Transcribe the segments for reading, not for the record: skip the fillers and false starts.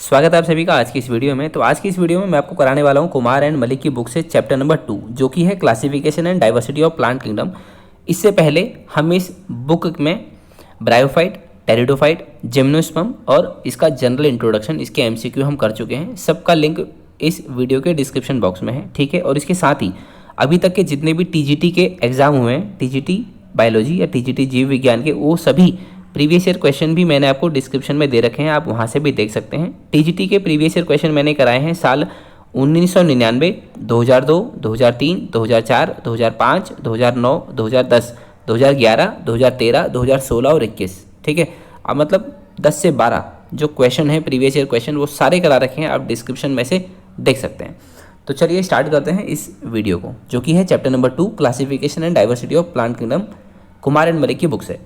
स्वागत है आप सभी का आज की इस वीडियो में। तो आज की इस वीडियो में मैं आपको कराने वाला हूं कुमार एंड मलिक की बुक से चैप्टर नंबर 2 जो कि है classification and diversity of plant kingdom. इससे पहले हम इस बुक में ब्रायोफाइट, टेरिडोफाइट, जिम्नोस्पर्म और इसका जनरल इंट्रोडक्शन, इसके एमसीक्यू हम कर चुके हैं। सबका लिंक इस वीडियो के डिस्क्रिप्शन बॉक्स में है, ठीक है। और इसके साथ ही अभी तक के जितने भी टीजीटी के एग्जाम हुए हैं, टीजीटी बायोलॉजी या टीजीटी जीव विज्ञान के, वो सभी प्रीवियस ईयर क्वेश्चन भी मैंने आपको डिस्क्रिप्शन में दे रखे हैं, आप वहाँ से भी देख सकते हैं। टीजीटी के प्रीवियस ईयर क्वेश्चन मैंने कराए हैं साल 1999, 2002, 2003, 2004, 2005, 2009, 2010, 2011, 2013, 2016 और 21, ठीक है। अब मतलब 10 से 12 जो क्वेश्चन है प्रीवियस ईयर क्वेश्चन, वो सारे करा रखे हैं, आप डिस्क्रिप्शन में से देख सकते हैं। तो चलिए स्टार्ट करते हैं इस वीडियो को, जो कि है chapter number 2 classification and diversity of plant kingdom, Kumar and Malik की बुक से।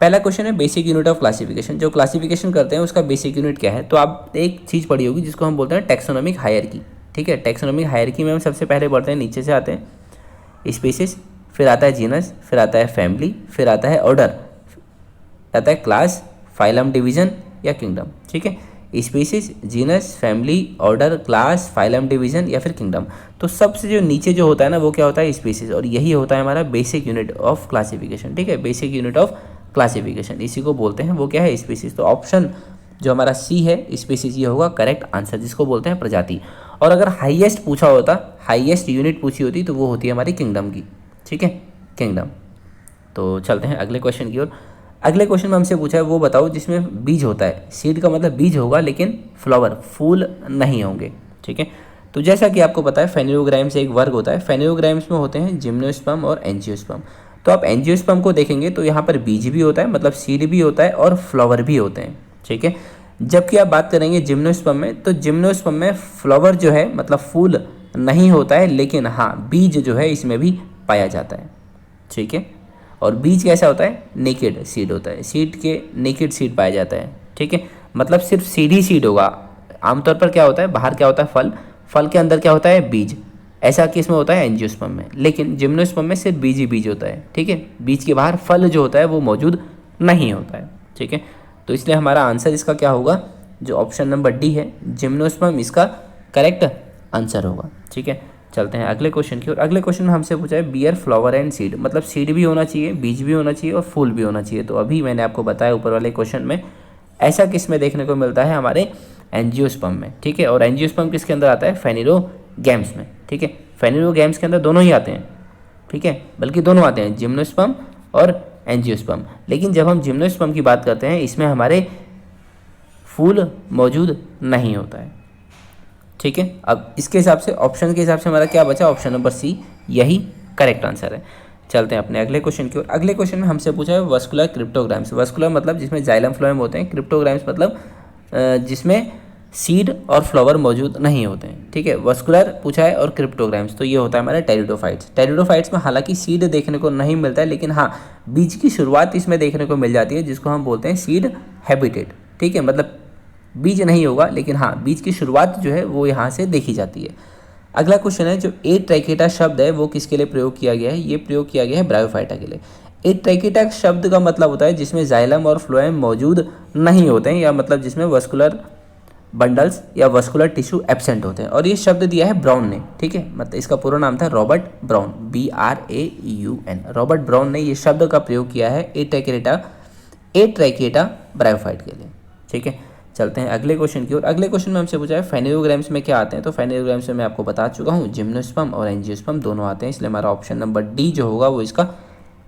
पहला क्वेश्चन है बेसिक यूनिट ऑफ क्लासिफिकेशन। जो क्लासिफिकेशन करते हैं उसका बेसिक यूनिट क्या है? तो आप एक चीज़ पढ़ी होगी जिसको हम बोलते हैं टैक्सोनॉमिक हायरार्की, ठीक है। टैक्सोनॉमिक हायरार्की में हम सबसे पहले पढ़ते हैं, नीचे से आते हैं स्पीसीज, फिर आता है जीनस, फिर आता है फैमिली, फिर आता है ऑर्डर, आता है क्लास, फाइलम, डिवीजन या किंगडम, ठीक है। Species, genus, family, order, class, phylum, division या फिर किंगडम। तो सबसे जो नीचे जो होता है ना, वो क्या होता है? स्पीसीज। और यही होता है हमारा बेसिक यूनिट ऑफ क्लासिफिकेशन, ठीक है। बेसिक यूनिट ऑफ क्लासिफिकेशन इसी को बोलते हैं, वो क्या है? स्पीसीज। तो ऑप्शन जो हमारा सी है स्पीसीज, ये होगा करेक्ट आंसर, जिसको बोलते हैं प्रजाति। और अगर हाईएस्ट पूछा होता, हाईएस्ट यूनिट पूछी होती, तो वो होती है हमारी किंगडम की, ठीक है, किंगडम। तो चलते हैं अगले क्वेश्चन की ओर। अगले क्वेश्चन में हमसे पूछा है वो बताओ जिसमें बीज होता है। सीड का मतलब बीज होगा, लेकिन फ्लावर, फूल नहीं होंगे, ठीक है। तो जैसा कि आपको पता है फेनियोग्राइम्स एक वर्ग होता है। फेनियोग्राइम्स में होते हैं जिम्नोस्पर्म और एंजियोस्पर्म। तो आप एंजियोस्पर्म को देखेंगे तो यहाँ पर बीज भी होता है, मतलब सीड भी होता है, और फ्लावर भी होते हैं, ठीक है। जबकि आप बात करेंगे जिम्नोस्पर्म में, तो जिम्नोस्पर्म में फ्लावर जो है मतलब फूल नहीं होता है, लेकिन हाँ बीज जो है इसमें भी पाया जाता है, ठीक है। और बीज कैसा होता है? नेकेड सीड होता है, सीड के नेकेड सीड पाया जाता है, ठीक है। मतलब सिर्फ सीड ही सीड होगा। आमतौर पर क्या होता है, बाहर क्या होता है? फल, फल के अंदर क्या होता है? बीज। ऐसा किस में होता है? एंजियोस्पर्म में। लेकिन जिम्नोस्पर्म में सिर्फ बीज ही बीज होता है, ठीक है। बीज के बाहर फल जो होता है वो मौजूद नहीं होता है, ठीक है। तो इसलिए हमारा आंसर इसका क्या होगा? जो ऑप्शन नंबर डी है, जिम्नोस्पर्म, इसका करेक्ट आंसर होगा, ठीक है। चलते हैं अगले क्वेश्चन की ओर। अगले क्वेश्चन में हमसे पूछा है बियर फ्लावर एंड सीड, मतलब सीड भी होना चाहिए, बीज भी होना चाहिए और फूल भी होना चाहिए। तो अभी मैंने आपको बताया ऊपर वाले क्वेश्चन में, ऐसा किस में देखने को मिलता है? हमारे एंजियोस्पर्म में, ठीक है। और एंजियोस्पर्म किसके अंदर आता है? फेनिरोगैम्स में, ठीक है। फेनिरोगैम्स के अंदर दोनों ही आते हैं, ठीक है, बल्कि दोनों आते हैं, जिम्नोस्पर्म और एंजियोस्पर्म। लेकिन जब हम जिम्नोस्पर्म की बात करते हैं, इसमें हमारे फूल मौजूद नहीं होता है, ठीक है। अब इसके हिसाब से, ऑप्शन के हिसाब से हमारा क्या बचा? ऑप्शन नंबर सी, यही करेक्ट आंसर है। चलते हैं अपने अगले क्वेश्चन की ओर। अगले क्वेश्चन में हमसे पूछा है वस्कुलर क्रिप्टोग्राम्स। वस्कुलर मतलब जिसमें जाइलम फ्लोएम होते हैं, क्रिप्टोग्राम्स मतलब जिसमें सीड और फ्लावर मौजूद नहीं होते हैं, ठीक है। वस्कुलर पूछा है और क्रिप्टोग्राम्स, तो ये होता है हमारा टेरिडोफाइट्स। टेरिडोफाइट्स में हालांकि सीड देखने को नहीं मिलता है, लेकिन हाँ बीज की शुरुआत इसमें देखने को मिल जाती है, जिसको हम बोलते हैं सीड हैबिटेट, ठीक है। मतलब बीज नहीं होगा, लेकिन हाँ बीज की शुरुआत जो है वो यहाँ से देखी जाती है। अगला क्वेश्चन है जो ए ट्रैकेटा शब्द है वो किसके लिए प्रयोग किया गया है? ये प्रयोग किया गया है ब्रायोफाइटा के लिए। ए ट्रैकेटा शब्द का मतलब होता है जिसमें जाइलम और फ्लोएम मौजूद नहीं होते हैं, या मतलब जिसमें वस्कुलर बंडल्स या वस्कुलर टिश्यू एब्सेंट होते हैं। और ये शब्द दिया है ब्राउन ने, ठीक है। मतलब इसका पूरा नाम था Robert brown, BRAUN। Robert brown ने ये शब्द का प्रयोग किया है ए ट्रैकेटा ब्रायोफाइट के लिए, ठीक है। चलते हैं अगले क्वेश्चन की ओर। अगले क्वेश्चन में हमसे पूछा है फेनियोग्राम्स में क्या आते हैं? तो फेनियोग्राम्स में मैं आपको बता चुका हूँ, जिम्नोस्पर्म और एंजियोस्पर्म दोनों आते हैं, इसलिए हमारा ऑप्शन नंबर डी जो होगा वो इसका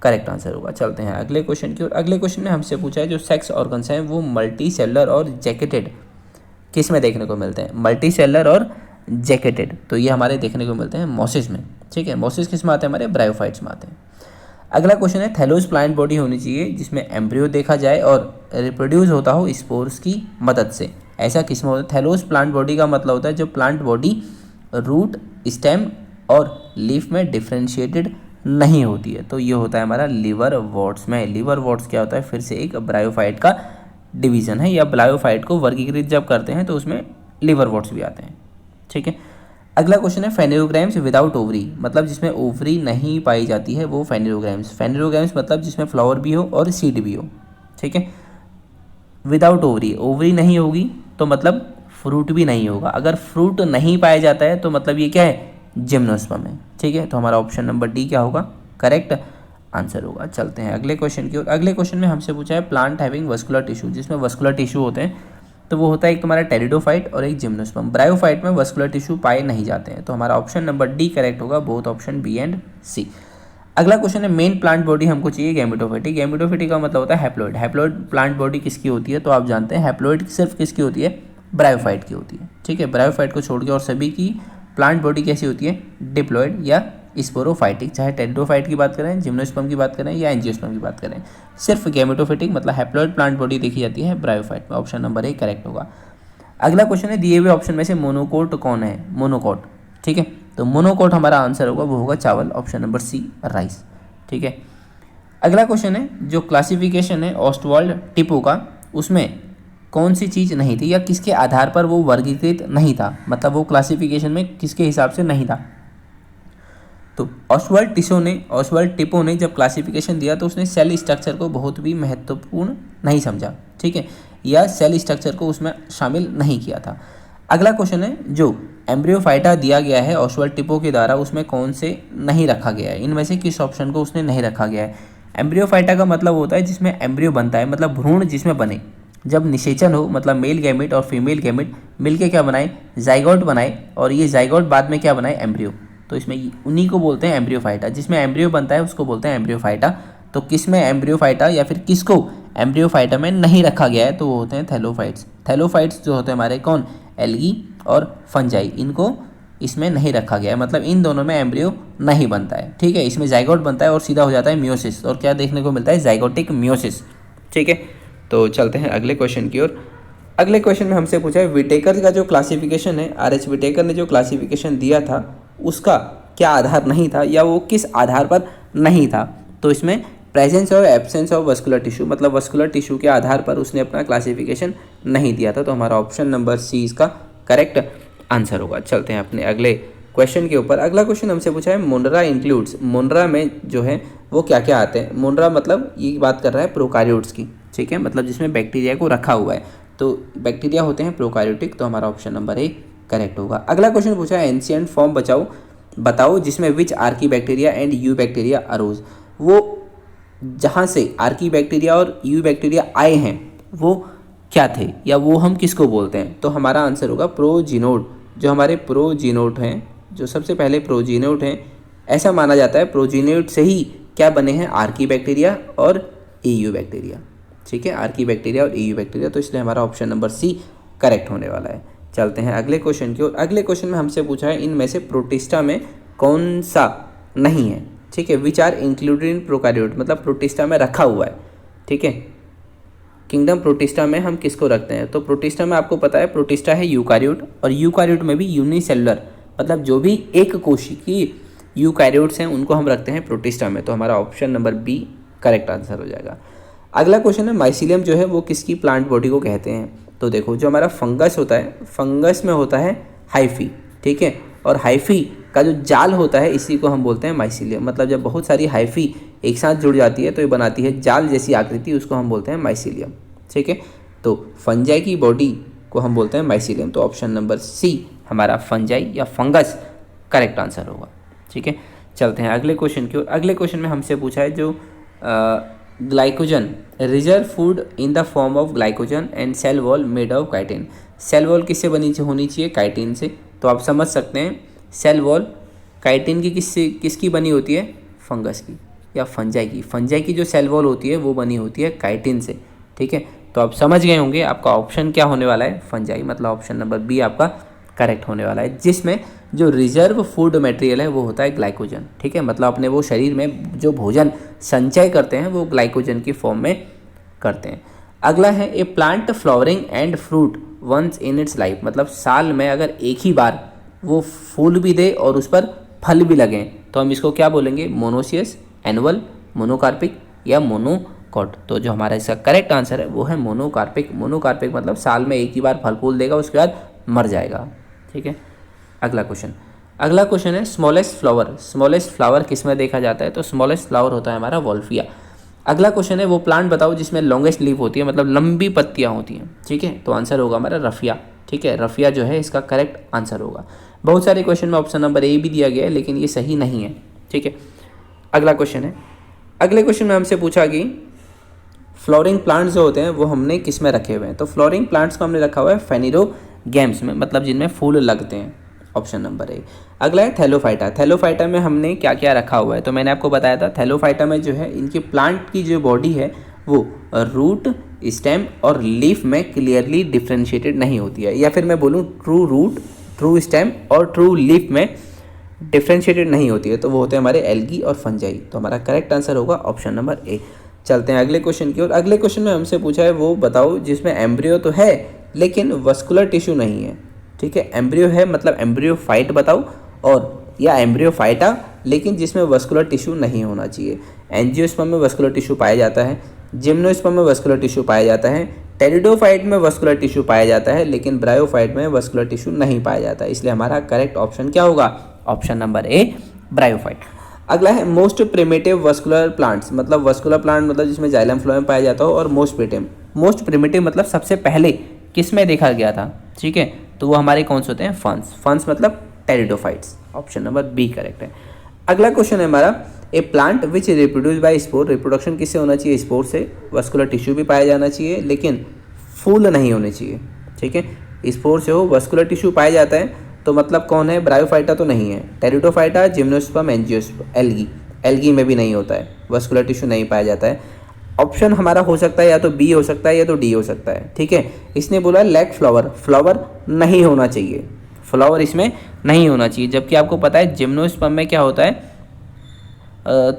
करेक्ट आंसर होगा। चलते हैं अगले क्वेश्चन की ओर। अगले क्वेश्चन में हमसे पूछा है जो सेक्स ऑर्गन्स हैं वो मल्टी सेलुलर और जैकेटेड किस में देखने को मिलते हैं? मल्टी सेलुलर और जैकेटेड, तो ये हमारे देखने को मिलते हैं मोसिस में, ठीक है। मोसिस किस में आते हैं? हमारे ब्रायोफाइट्स में आते हैं। अगला क्वेश्चन है थैलोस प्लांट बॉडी होनी चाहिए जिसमें एम्ब्रियो देखा जाए और रिप्रोड्यूस होता हो स्पोर्स की मदद से। ऐसा किस में होता है? थैलोस प्लांट बॉडी का मतलब होता है जो प्लांट बॉडी रूट, स्टेम और लीफ में डिफ्रेंशिएटेड नहीं होती है। तो ये होता है हमारा लिवर वॉर्ट्स में। लिवर वॉर्ट्स क्या होता है? फिर से एक ब्रायोफाइट का डिवीज़न है, या ब्रायोफाइट को वर्गीकृत जब करते हैं तो उसमें लिवर वॉर्ट्स भी आते हैं, ठीक है। अगला क्वेश्चन है फेनियोग्राम्स विदाउट ओवरी, मतलब जिसमें ओवरी नहीं पाई जाती है वो फेनियोग्राम्स। फेनियोग्राम्स मतलब जिसमें फ्लावर भी हो और सीड भी हो, ठीक है। विदाउट ओवरी, ओवरी नहीं होगी तो मतलब फ्रूट भी नहीं होगा। अगर फ्रूट नहीं पाया जाता है तो मतलब ये क्या है, जिम्नोस्पर्म है। ठीक है, तो हमारा ऑप्शन नंबर डी क्या होगा, करेक्ट आंसर होगा। चलते हैं अगले क्वेश्चन की ओर। अगले क्वेश्चन में हमसे पूछा है प्लांट हैविंग वस्कुलर टिश्यू, जिसमें वस्कुलर टिश्यू होते हैं, तो वो होता है एक तुम्हारा टेरिडोफाइट और एक जिम्नोस्पर्म। ब्रायोफाइट में वस्कुलर टिश्यू पाए नहीं जाते हैं, तो हमारा ऑप्शन नंबर डी करेक्ट होगा, बोथ ऑप्शन बी एंड सी। अगला क्वेश्चन है मेन प्लांट बॉडी हमको चाहिए गैमेटोफाइटी। गैमेटोफाइटी का मतलब होता है हैप्लॉइड। हैप्लॉइड प्लांट बॉडी किसकी होती है, तो आप जानते हैं हैप्लॉइड सिर्फ किसकी होती है, ब्रायोफाइट की होती है। ठीक है, ब्रायोफाइट को छोड़ के और सभी की प्लांट बॉडी कैसी होती है, डिप्लॉइड या स्पोरोफाइटिक। चाहे टेरिडोफाइट की बात करें, जिम्नोस्पर्म की बात करें या एंजियोस्पर्म की बात करें, सिर्फ गैमेटोफाइटिक मतलब हैप्लॉइड प्लांट बॉडी देखी जाती है ब्रायोफाइट में। ऑप्शन नंबर ए करेक्ट होगा। अगला क्वेश्चन है दिए हुए ऑप्शन में से मोनोकोट कौन है, मोनोकोट। ठीक है, तो मोनोकोट हमारा आंसर होगा, वो होगा चावल, ऑप्शन नंबर सी राइस। ठीक है, अगला क्वेश्चन है जो क्लासिफिकेशन है ऑस्टवाल्ड टिपो का, उसमें कौन सी चीज़ नहीं थी या किसके आधार पर वो वर्गीकृत नहीं था, मतलब वो क्लासिफिकेशन में किसके हिसाब से नहीं था। तो ऑस्वाल्ड टिपो ने जब क्लासिफिकेशन दिया तो उसने सेल स्ट्रक्चर को बहुत भी महत्वपूर्ण नहीं समझा। ठीक है, या सेल स्ट्रक्चर को उसमें शामिल नहीं किया था। अगला क्वेश्चन है जो एम्ब्रियोफाइटा दिया गया है ऑस्वाल्ड टिपो के द्वारा, उसमें कौन से नहीं रखा गया है, इनमें से किस ऑप्शन को उसने नहीं रखा गया है। एम्ब्रियोफाइटा का मतलब होता है जिसमें एम्ब्रियो बनता है, मतलब भ्रूण जिसमें बने, जब निषेचन हो, मतलब मेल गैमेट और फीमेल गैमेट मिलके क्या बनाए, जाइगोट बनाए, और ये जाइगोट बाद में क्या बनाए, एम्ब्रियो। तो इसमें उन्हीं को बोलते हैं एम्ब्रियोफाइटा, जिसमें एम्ब्रियो बनता है उसको बोलते हैं एम्ब्रियोफाइटा। तो किस में एम्ब्रियोफाइटा या फिर किसको एम्ब्रियोफाइटा में नहीं रखा गया है, तो वो होते हैं थैलोफाइट्स। थैलोफाइट्स जो होते हैं हमारे कौन, एल्गी और फंजाई, इनको इसमें नहीं रखा गया है, मतलब इन दोनों में एम्ब्रियो नहीं बनता है। ठीक है, इसमें जाइगोट बनता है और सीधा हो जाता है मियोसिस, और क्या देखने को मिलता है, जाइगोटिक मियोसिस। ठीक है, तो चलते हैं अगले क्वेश्चन की ओर। अगले क्वेश्चन में हमसे पूछा है विटेकर का जो क्लासिफिकेशन है, आर.एच. विटेकर ने जो क्लासिफिकेशन दिया था उसका क्या आधार नहीं था या वो किस आधार पर नहीं था। तो इसमें प्रेजेंस और एब्सेंस ऑफ वस्कुलर टिश्यू, मतलब वस्कुलर टिश्यू के आधार पर उसने अपना क्लासिफिकेशन नहीं दिया था, तो हमारा ऑप्शन नंबर सी इसका करेक्ट आंसर होगा। चलते हैं अपने अगले क्वेश्चन के ऊपर। अगला क्वेश्चन हमसे पूछा है मोनरा इंक्लूड्स, मोनरा में जो है वो क्या क्या आते हैं। मोनरा मतलब ये बात कर रहा है प्रोकार्योट्स की। ठीक है, मतलब जिसमें बैक्टीरिया को रखा हुआ है, तो बैक्टीरिया होते हैं प्रोकार्योटिक, तो हमारा ऑप्शन नंबर ए करेक्ट होगा। अगला क्वेश्चन पूछा है एंशिएंट फॉर्म बताओ जिसमें which archaebacteria and eubacteria arose. वो जहाँ से आर्की बैक्टीरिया और यू बैक्टीरिया आए हैं वो क्या थे या वो हम किसको बोलते हैं, तो हमारा आंसर होगा प्रोजीनोड। जो हमारे प्रोजीनोड हैं, जो सबसे पहले प्रोजीनोड हैं, ऐसा माना जाता है प्रोजीनोड से ही क्या बने हैं, आर्की बैक्टीरिया और ईयू बैक्टीरिया। ठीक है, आर्की बैक्टीरिया और ईयू बैक्टीरिया, तो इसलिए हमारा ऑप्शन नंबर सी करेक्ट होने वाला है। चलते हैं अगले क्वेश्चन की ओर। अगले क्वेश्चन में हमसे पूछा है इनमें से प्रोटिस्टा में कौन सा नहीं है। ठीक है, which are included in prokaryote, मतलब प्रोटिस्टा में रखा हुआ है। ठीक है, किंगडम प्रोटिस्टा में हम किसको रखते हैं, तो प्रोटिस्टा में आपको पता है प्रोटिस्टा है यूकार्योट, और यूकार्योट में भी यूनिसेलुलर, मतलब जो भी एक कोशिकीय यूकार्योट्स हैं उनको हम रखते हैं प्रोटिस्टा में, तो हमारा option number B correct answer हो जाएगा। अगला क्वेश्चन है माइसीलियम जो है वो किसकी प्लांट बॉडी को कहते हैं। तो देखो जो हमारा फंगस होता है, फंगस में होता है हाइफी। ठीक है, और हाइफी का जो जाल होता है इसी को हम बोलते हैं माइसीलियम, मतलब जब बहुत सारी हाइफी एक साथ जुड़ जाती है तो ये बनाती है जाल जैसी आकृति, उसको हम बोलते हैं माइसीलियम। ठीक है, तो फंजाई की बॉडी को हम बोलते हैं माइसीलियम, तो ऑप्शन नंबर सी हमारा फंजाई या फंगस करेक्ट आंसर होगा। ठीक है, चलते हैं अगले क्वेश्चन की ओर। अगले क्वेश्चन में हमसे पूछा है जो glycogen reserve food in the form of glycogen and cell wall made of chitin. Cell wall किससे होनी चाहिए, काइटिन से। तो आप समझ सकते हैं सेल वॉल काइटिन की किसकी बनी होती है, फंगस की या फंजाई की। फंजाई की जो सेल वॉल होती है वो बनी होती है काइटिन से। ठीक है, तो आप समझ गए होंगे आपका ऑप्शन क्या होने वाला है, फंजाई, मतलब ऑप्शन नंबर बी आपका करेक्ट होने वाला है, जिसमें जो रिजर्व फूड मटेरियल है वो होता है ग्लाइकोजन। ठीक है, मतलब अपने वो शरीर में जो भोजन संचय करते हैं वो ग्लाइकोजन की फॉर्म में करते हैं। अगला है a plant flowering and fruit once in its life, मतलब साल में अगर एक ही बार वो फूल भी दे और उस पर फल भी लगें तो हम इसको क्या बोलेंगे, मोनोसियस, एनुअल, मोनोकार्पिक या मोनोकॉट। तो जो हमारा इसका करेक्ट आंसर है वो है मोनोकार्पिक। मोनोकार्पिक मतलब साल में एक ही बार फल फूल देगा उसके बाद मर जाएगा। ठीक है, अगला क्वेश्चन है स्मॉलेस्ट फ्लावर। स्मॉलेस्ट फ्लावर किस में देखा जाता है, तो स्मॉलेस्ट फ्लावर होता है हमारा वॉल्फिया। अगला क्वेश्चन है वो प्लांट बताओ जिसमें लॉन्गेस्ट लीफ होती है, मतलब लंबी पत्तियां होती हैं। ठीक है, तो आंसर होगा हमारा रफिया। ठीक है, रफिया जो है इसका करेक्ट आंसर होगा। बहुत सारे क्वेश्चन में ऑप्शन नंबर ए भी दिया गया है, लेकिन ये सही नहीं है। ठीक है, अगला क्वेश्चन है। अगले क्वेश्चन में हमसे पूछा कि फ्लोरिंग प्लांट्स जो होते हैं वो हमने किस में रखे हुए हैं। तो फ्लोरिंग प्लांट्स को हमने रखा हुआ है फेनिरोगैम्स में, मतलब जिनमें फूल लगते हैं, ऑप्शन नंबर ए। अगला है थैलोफाइटा। थैलोफाइटा में हमने क्या क्या रखा हुआ है, तो मैंने आपको बताया था थैलोफाइटा में जो है इनकी प्लांट की जो बॉडी है वो रूट, स्टेम और लीफ में क्लियरली डिफ्रेंशिएटेड नहीं होती है, या फिर मैं बोलूँ ट्रू रूट, ट्रू स्टेम और ट्रू लीफ में डिफ्रेंशिएटेड नहीं होती है, तो वो होते हैं हमारे एल्गी और फंजाई। तो हमारा करेक्ट आंसर होगा ऑप्शन नंबर ए। चलते हैं अगले क्वेश्चन की ओर। अगले क्वेश्चन में हमसे पूछा है वो बताओ जिसमें एम्ब्रियो तो है लेकिन वस्कुलर टिश्यू नहीं है। ठीक है, एम्ब्रियो है मतलब एम्ब्रियोफाइट बताओ, और या एम्ब्रियोफाइटा लेकिन जिसमें वस्कुलर टिश्यू नहीं होना चाहिए। एंजियोस्पर्म में वस्कुलर टिश्यू पाया जाता है, जिम्नोस्पर्म में वस्कुलर टिश्यू पाया जाता है, टेरिडोफाइट में वस्कुलर टिश्यू पाया जाता है, लेकिन ब्रायोफाइट में वस्कुलर टिश्यू नहीं पाया जाता है। इसलिए हमारा करेक्ट ऑप्शन क्या होगा, ऑप्शन नंबर ए ब्रायोफाइट। अगला है मोस्ट प्रिमिटिव वस्कुलर प्लांट्स, मतलब वस्कुलर प्लांट मतलब जिसमें जाइलम फ्लोएम पाया जाता हो, और मोस्ट प्रिमिटिव मतलब सबसे पहले किस में देखा गया था। ठीक है, तो वो हमारे कौन से होते हैं, फंस। फंस मतलब pteridophytes, option number B correct है। अगला क्वेश्चन है हमारा, a plant which reproduce by spore. Reproduction किससे होना चाहिए, स्पोर से। वस्कुलर टिश्यू भी पाया जाना चाहिए लेकिन फूल नहीं होने चाहिए। ठीक है, स्पोर से हो, वस्कुलर टिश्यू पाया जाता है, तो मतलब कौन है, ब्रायोफाइटा तो नहीं है, टेरिडोफाइटा, जिम्नोस्पर्म, एंजियोस्पर्म, एल्गी में भी नहीं होता है, वस्कुलर टिश्यू नहीं पाया जाता है। ऑप्शन हमारा हो सकता है या तो बी हो सकता है या तो डी हो सकता है। ठीक है, इसने बोला लैक फ्लावर, फ्लावर नहीं होना चाहिए, फ्लावर इसमें नहीं होना चाहिए, जबकि आपको पता है जिम्नोस्पर्म में क्या होता है,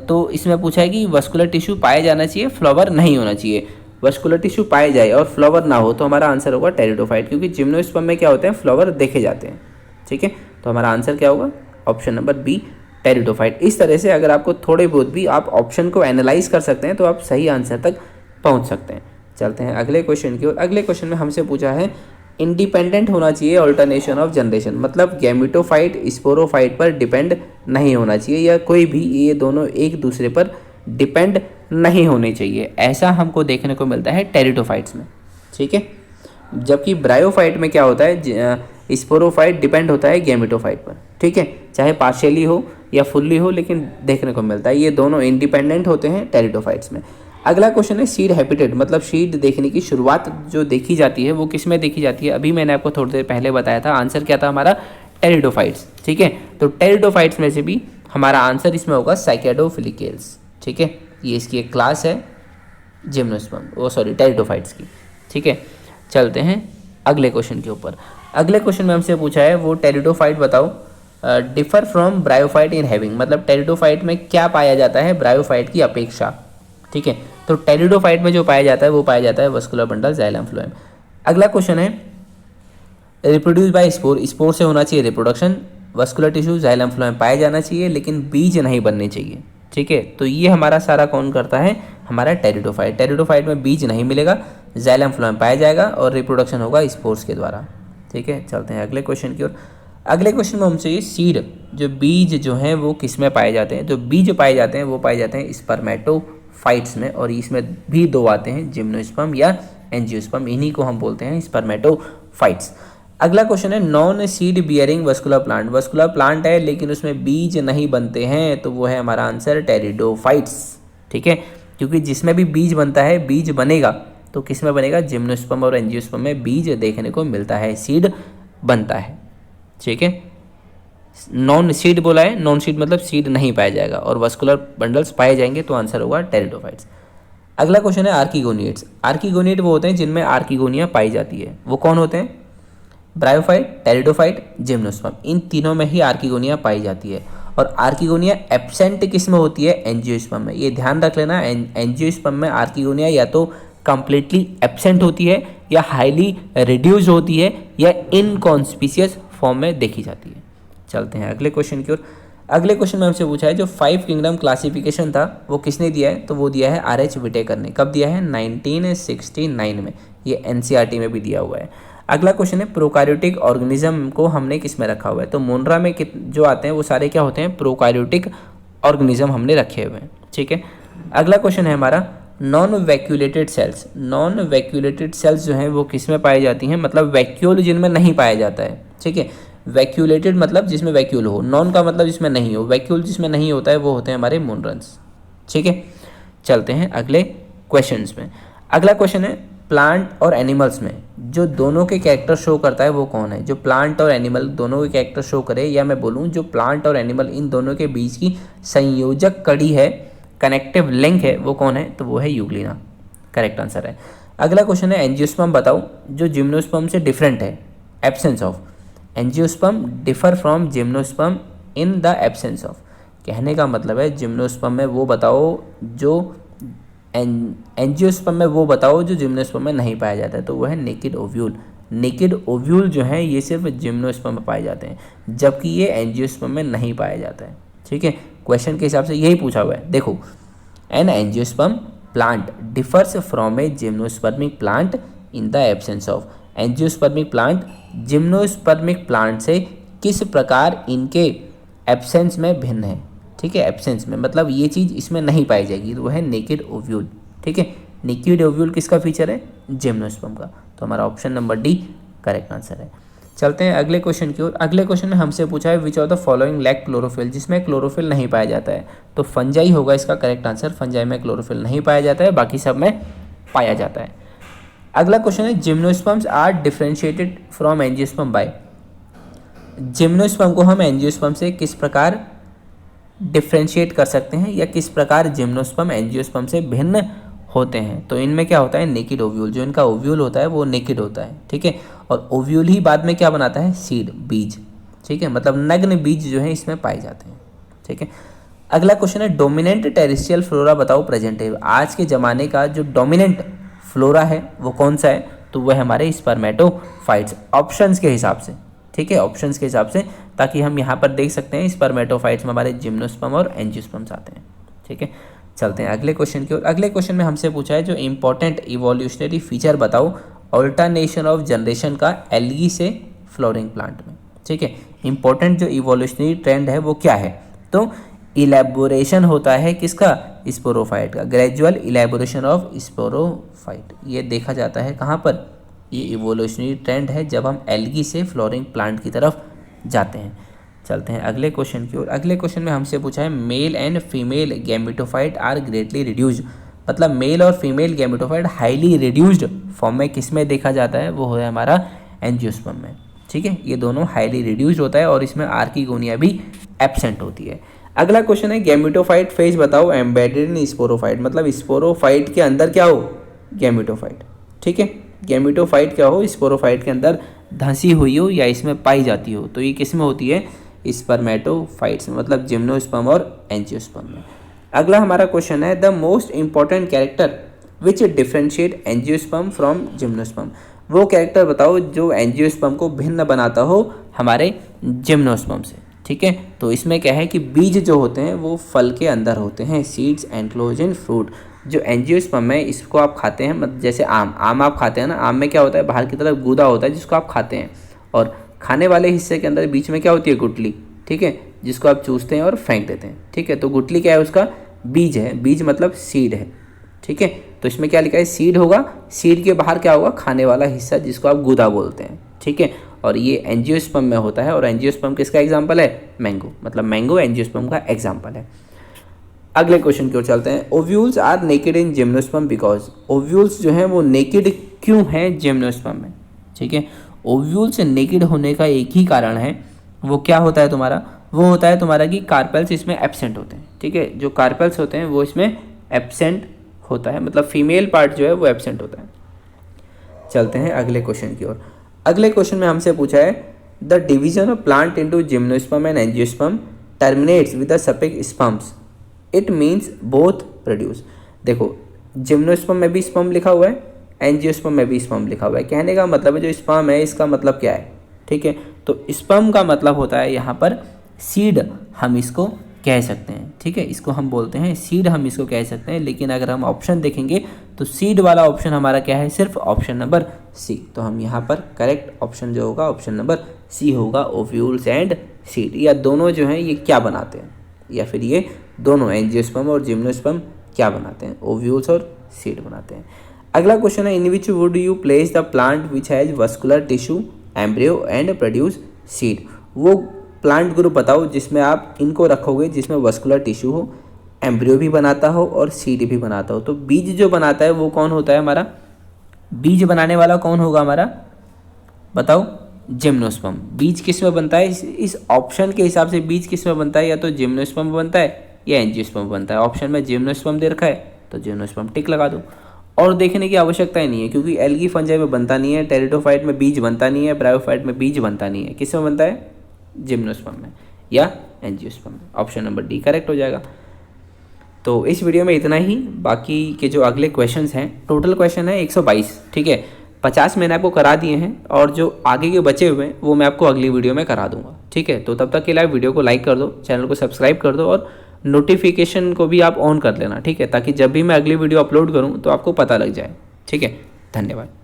तो इसमें पूछा है कि वस्कुलर टिश्यू पाया जाना चाहिए, फ्लावर नहीं होना चाहिए। वस्कुलर टिश्यू पाए जाए और फ्लावर ना हो तो हमारा आंसर होगा टेरिडोफाइट, क्योंकि जिम्नोस्पर्म में क्या होते हैं, फ्लावर देखे जाते हैं। ठीक है, तो हमारा आंसर क्या होगा, ऑप्शन नंबर बी टेरिडोफाइट। इस तरह से अगर आपको थोड़े बहुत भी आप ऑप्शन को एनालाइज कर सकते हैं तो आप सही आंसर तक पहुंच सकते हैं। चलते हैं अगले क्वेश्चन की ओर। अगले क्वेश्चन में हमसे पूछा है इंडिपेंडेंट होना चाहिए ऑल्टरनेशन ऑफ जनरेशन, मतलब गैमेटोफाइट स्पोरोफाइट पर डिपेंड नहीं होना चाहिए, या कोई भी ये दोनों एक दूसरे पर डिपेंड नहीं होने चाहिए, ऐसा हमको देखने को मिलता है टेरिडोफाइट्स में। ठीक है, जबकि ब्रायोफाइट में क्या होता है, स्पोरोफाइट डिपेंड होता है गैमेटोफाइट पर। ठीक है, चाहे पार्शियली हो या फुल्ली हो, लेकिन देखने को मिलता है ये दोनों इंडिपेंडेंट होते हैं टेरिडोफाइट्स में। अगला क्वेश्चन है सीड हैबिटेट, मतलब सीड देखने की शुरुआत जो देखी जाती है वो किस में देखी जाती है। अभी मैंने आपको थोड़ी देर पहले बताया था, आंसर क्या था हमारा, टेरिडोफाइट्स। ठीक है, तो टेरिडोफाइट्स में से भी हमारा आंसर इसमें होगा साइकेडोफिलिकेल्स। ठीक है, ये इसकी एक क्लास है जिम्नोस्पर्म, टेरिडोफाइट्स की। ठीक है, चलते हैं अगले क्वेश्चन के ऊपर। अगले क्वेश्चन में हमसे पूछा है वो टेरिडोफाइट बताओ differ from bryophyte in having, मतलब टेरिडोफाइट में क्या पाया जाता है ब्रायोफाइट की अपेक्षा। ठीक है, तो टेरिडोफाइट में जो पाया जाता है वो पाया जाता है वस्कुलर बंडल, जाइलम फ्लोएम। अगला क्वेश्चन है रिप्रोड्यूस बाय स्पोर, स्पोर से होना चाहिए reproduction, vascular tissue, xylem phloem पाया जाना चाहिए लेकिन बीज नहीं बनने चाहिए। ठीक है, तो ये हमारा सारा कौन करता है, हमारा टेरिडोफाइट। टेरिडोफाइट में बीज नहीं मिलेगा, जाइलम फ्लोएम पाया जाएगा और रिप्रोडक्शन होगा स्पोर्स के द्वारा। ठीक है, चलते हैं अगले क्वेश्चन की ओर। अगले क्वेश्चन में हमसे ये सीड जो बीज जो हैं वो किस में पाए जाते हैं, जो बीज पाए जाते हैं वो पाए जाते हैं स्पर्मेटोफाइट्स में, और इसमें भी दो आते हैं, जिम्नोस्पर्म या एंजियोस्पर्म, इन्हीं को हम बोलते हैं स्पर्मेटोफाइट्स। अगला क्वेश्चन है non seed bearing vascular plant, vascular plant है लेकिन उसमें बीज नहीं बनते हैं, तो वो है हमारा आंसर टेरिडोफाइट्स। ठीक है, क्योंकि जिसमें भी बीज बनता है, बीज बनेगा तो किस में बनेगा, जिम्नोस्पर्म और एंजियोस्पर्म में बीज देखने को मिलता है, सीड बनता है। ठीक है, नॉन सीड बोला है, नॉन सीड मतलब सीड नहीं पाया जाएगा, और वस्कुलर बंडल्स पाए जाएंगे तो आंसर होगा टेरिडोफाइट्स। अगला क्वेश्चन है आर्किगोनिएट्स। आर्किगोनिएट वो होते हैं जिनमें आर्किगोनिया पाई जाती है, वो कौन होते हैं, ब्रायोफाइट, टेरिडोफाइट, जिम्नोस्पर्म, इन तीनों में ही आर्किगोनिया पाई जाती है। और आर्किगोनिया एब्सेंट किस में होती है, एंजियोस्पर्म में। ये ध्यान रख लेना, एंजियोस्पर्म में आर्किगोनिया या तो कंप्लीटली एब्सेंट होती है, या हाईली रिड्यूस होती है, या इनकॉन्स्पिशियस फॉर्म में देखी जाती है। चलते हैं अगले क्वेश्चन की ओर। अगले क्वेश्चन में हमसे पूछा है जो 5 किंगडम क्लासिफिकेशन था वो किसने दिया है, तो वो दिया है आर एच विटेकर ने। कब दिया है, 1969 में, ये एनसीईआरटी में भी दिया हुआ है। अगला क्वेश्चन है प्रोकार्योटिक ऑर्गेनिज्म को हमने किस में रखा हुआ है, तो मोनरा में जो आते हैं वो सारे क्या होते हैं, प्रोकार्योटिक ऑर्गेनिज्म हमने रखे हुए हैं। ठीक है, अगला क्वेश्चन है हमारा non vacuolated cells, non vacuolated cells जो हैं वो किस में पाई जाती हैं, मतलब वैक्यूल जिनमें नहीं पाया जाता है, ठीक है। वैक्यूलेटेड मतलब जिसमें वैक्यूल हो, नॉन का मतलब जिसमें नहीं हो, वैक्यूल जिसमें नहीं होता है वो होते हैं हमारे मोनरन्स, ठीक है। चलते हैं अगले क्वेश्चंस में। अगला क्वेश्चन है प्लांट और एनिमल्स में जो दोनों के कैरेक्टर शो करता है वो कौन है। जो प्लांट और एनिमल दोनों के कैरेक्टर शो करे, या मैं बोलूँ जो प्लांट और एनिमल इन दोनों के बीच की संयोजक कड़ी है, कनेक्टिव लिंक है, वो कौन है, तो वो है यूग्लिना, करेक्ट आंसर है। अगला क्वेश्चन है एंजियोस्पर्म बताओ जो जिम्नोस्पर्म से डिफरेंट है, absence of. Angiosperm differ from gymnosperm in the absence of. कहने का मतलब है जिम्नोस्पर्म में वो बताओ जो एंजियोस्पर्म में वो बताओ जो जिम्नोस्पर्म में नहीं पाया जाता है, तो वो है नेकेड ओव्यूल। नेकेड ओव्यूल जो है ये सिर्फ जिम्नोस्पर्म में पाए जाते हैं, जबकि ये एंजियोस्पर्म में नहीं पाया जाता है, ठीक है। क्वेश्चन के हिसाब से यही पूछा हुआ है। देखो, an angiosperm plant differs from a gymnospermic plant in the absence of. Angiospermic plant gymnospermic plant से किस प्रकार इनके एब्सेंस में भिन्न है, ठीक है। एब्सेंस में मतलब ये चीज़ इसमें नहीं पाई जाएगी, तो वो है नेकेड ओव्यूल, ठीक है। नेकेड ओव्यूल किसका फीचर है, जिम्नोस्पर्म का, तो हमारा option number D correct answer है। चलते हैं अगले क्वेश्चन की ओर। अगले क्वेश्चन में हमसे पूछा है which of the following lack chlorophyll, जिसमें क्लोरोफिल नहीं पाया जाता है, तो फंजाई होगा इसका करेक्ट आंसर। फंजाई में क्लोरोफिल नहीं पाया जाता है, बाकी सब में पाया जाता है। अगला क्वेश्चन है gymnosperms are differentiated from angiosperm by. Gymnosperm को हम एंजियोस्पर्म से किस प्रकार डिफ्रेंशिएट कर सकते हैं, या किस प्रकार जिम्नोस्पर्म एंजियोस्पर्म से भिन्न होते हैं, तो इनमें क्या होता है नेकेड ओव्यूल। जो इनका ओव्यूल होता है वो नेकेड होता है, ठीक है। और ओव्यूल ही बाद में क्या बनाता है, सीड, बीज, ठीक है। मतलब नग्न बीज जो है इसमें पाए जाते हैं, ठीक है। अगला क्वेश्चन है डोमिनेंट टेरेस्ट्रियल फ्लोरा बताओ प्रेजेंट है। आज के ज़माने का जो डोमिनेंट फ्लोरा है वो कौन सा है, तो वह हमारे स्पर्मेटोफाइट्स, ऑप्शंस के हिसाब से, ठीक है, ऑप्शंस के हिसाब से, ताकि हम यहाँ पर देख सकते हैं स्पर्मेटोफाइट्स में हमारे जिम्नोस्पर्म और एंजियोस्पर्म्स आते हैं, ठीक है। चलते हैं अगले क्वेश्चन की ओर। अगले क्वेश्चन में हमसे पूछा है जो इंपॉर्टेंट इवोल्यूशनरी फीचर बताओ ऑल्टरनेशन ऑफ जनरेशन का एल्गी से फ्लोरिंग प्लांट में, ठीक है। इंपॉर्टेंट जो इवोल्यूशनरी ट्रेंड है वो क्या है, तो इलेबोरेशन होता है किसका, स्पोरोफाइट का, ग्रेजुअल इलेबोरेशन ऑफ स्पोरोफाइट। ये देखा जाता है कहाँ पर, ये इवोल्यूशनरी ट्रेंड है जब हम एल्गी से फ्लोरिंग प्लांट की तरफ जाते हैं। चलते हैं अगले क्वेश्चन की ओर। अगले क्वेश्चन में हमसे पूछा है male and female gametophyte are greatly reduced, मतलब मेल और female gametophyte highly reduced form में किस में देखा जाता है, वो है हमारा एंजियोस्पर्म में, ठीक है। ये दोनों हाईली रिड्यूस्ड होता है और इसमें आर्किगोनिया भी एब्सेंट होती है। अगला क्वेश्चन है गैमेटोफाइट फेज बताओ एम्बेडेड इन स्पोरोफाइट, मतलब स्पोरोफाइट के अंदर क्या हो, गैमेटोफाइट, ठीक है। गैमेटोफाइट क्या हो, स्पोरोफाइट के अंदर धंसी हुई हो या इसमें पाई जाती हो, तो ये किस में होती है, स्पर्मेटोफाइट्स में, मतलब जिम्नोस्पर्म और एंजियोस्पर्म में। अगला हमारा क्वेश्चन है the most important character which differentiate angiosperm from gymnosperm. वो कैरेक्टर बताओ जो एंजियोस्पर्म को भिन्न बनाता हो हमारे जिम्नोस्पर्म से, ठीक है। तो इसमें क्या है कि बीज जो होते हैं वो फल के अंदर होते हैं, सीड्स एनक्लोज इन फ्रूट। जो एंजियोस्पर्म है इसको आप खाते हैं, मतलब जैसे आम आप खाते हैं ना, आम में क्या होता है, बाहर की तरफ गूदा होता है जिसको आप खाते हैं, और खाने वाले हिस्से के अंदर बीच में क्या होती है, गुठली, ठीक है, जिसको आप चूसते हैं और फेंक देते हैं, ठीक है। तो गुठली क्या है, उसका बीज है, बीज मतलब सीड है, ठीक है। तो इसमें क्या लिखा है, सीड होगा, सीड के बाहर क्या होगा, खाने वाला हिस्सा जिसको आप गूदा बोलते हैं, ठीक है। और ये एंजियोस्पर्म में होता है, और एंजियोस्पर्म किसका एग्जाम्पल है, मैंगो, मतलब मैंगो एंजियोस्पर्म का एग्जाम्पल है। अगले क्वेश्चन की ओर चलते हैं। Ovules are naked in gymnosperm because, ovules जो हैं वो नेकेड क्यों हैं जिम्नोस्पर्म में, ठीक है। ओव्यूल्स नेकेड होने का एक ही कारण है, वो क्या होता है तुम्हारा, वो होता है तुम्हारा कि कार्पेल्स इसमें एब्सेंट होते हैं, ठीक है। जो कार्पेल्स होते हैं वो इसमें एब्सेंट होता है, मतलब फीमेल पार्ट जो है वो एब्सेंट होता है। चलते हैं अगले क्वेश्चन की ओर। अगले क्वेश्चन में हमसे पूछा है the division of plant into gymnosperm and angiosperm terminates with the suffix sperms, it means both produce. देखो, जिम्नोस्पर्म में भी स्पर्म लिखा हुआ है, एंजियोस्पर्म में भी स्पर्म लिखा हुआ है। कहने का मतलब है जो स्पर्म है इसका मतलब क्या है, ठीक है। तो स्पर्म का मतलब होता है यहाँ पर सीड, हम इसको कह सकते हैं, ठीक है। इसको हम बोलते हैं सीड, हम इसको कह सकते हैं। लेकिन अगर हम ऑप्शन देखेंगे तो सीड वाला ऑप्शन हमारा क्या है, सिर्फ ऑप्शन नंबर सी। तो हम यहाँ पर करेक्ट ऑप्शन जो होगा ऑप्शन नंबर सी होगा, ओव्यूल्स एंड सीड। या दोनों जो हैं ये क्या बनाते हैं, या फिर ये दोनों एंजियोस्पर्म और जिम्नोस्पर्म क्या बनाते हैं, ओव्यूल्स और सीड बनाते हैं। अगला क्वेश्चन है, in which would you place the plant which has vascular tissue, embryo and produce seed. वो प्लांट ग्रुप बताओ जिसमें आप इनको रखोगे जिसमें वस्कुलर टिश्यू हो, एम्ब्रियो भी बनाता हो और सीड भी बनाता हो। तो बीज जो बनाता है वो कौन होता है हमारा, बीज बनाने वाला कौन होगा हमारा, बताओ, जिम्नोस्पर्म। बीज किस में बनता है, इस ऑप्शन के हिसाब से बीज किस में बनता है, या तो जिम्नोस्पर्म बनता है या एंजियोस्पर्म बनता है। ऑप्शन में जिम्नोस्पर्म दे रखा है तो जिम्नोस्पर्म टिक लगा दो, और देखने की आवश्यकता ही नहीं है क्योंकि एल्गी फंजाई में बनता नहीं है, टेरिडोफाइट में बीज बनता नहीं है, ब्रायोफाइट में बीज बनता नहीं है। किस में बनता है, जिम्नोस्पर्म में या एंजियोस्पर्म में। ऑप्शन नंबर डी करेक्ट हो जाएगा। तो इस वीडियो में इतना ही। बाकी के जो अगले क्वेश्चंस हैं, टोटल क्वेश्चन है 122, ठीक है। 50 मैंने आपको करा दिए हैं और जो आगे के बचे हुए हैं वो मैं आपको अगली वीडियो में करा दूंगा, ठीक है। तो तब तक के लिए वीडियो को लाइक कर दो, चैनल को सब्सक्राइब कर दो और नोटिफिकेशन को भी आप ऑन कर लेना, ठीक है, ताकि जब भी मैं अगली वीडियो अपलोड करूँ तो आपको पता लग जाए, ठीक है। धन्यवाद।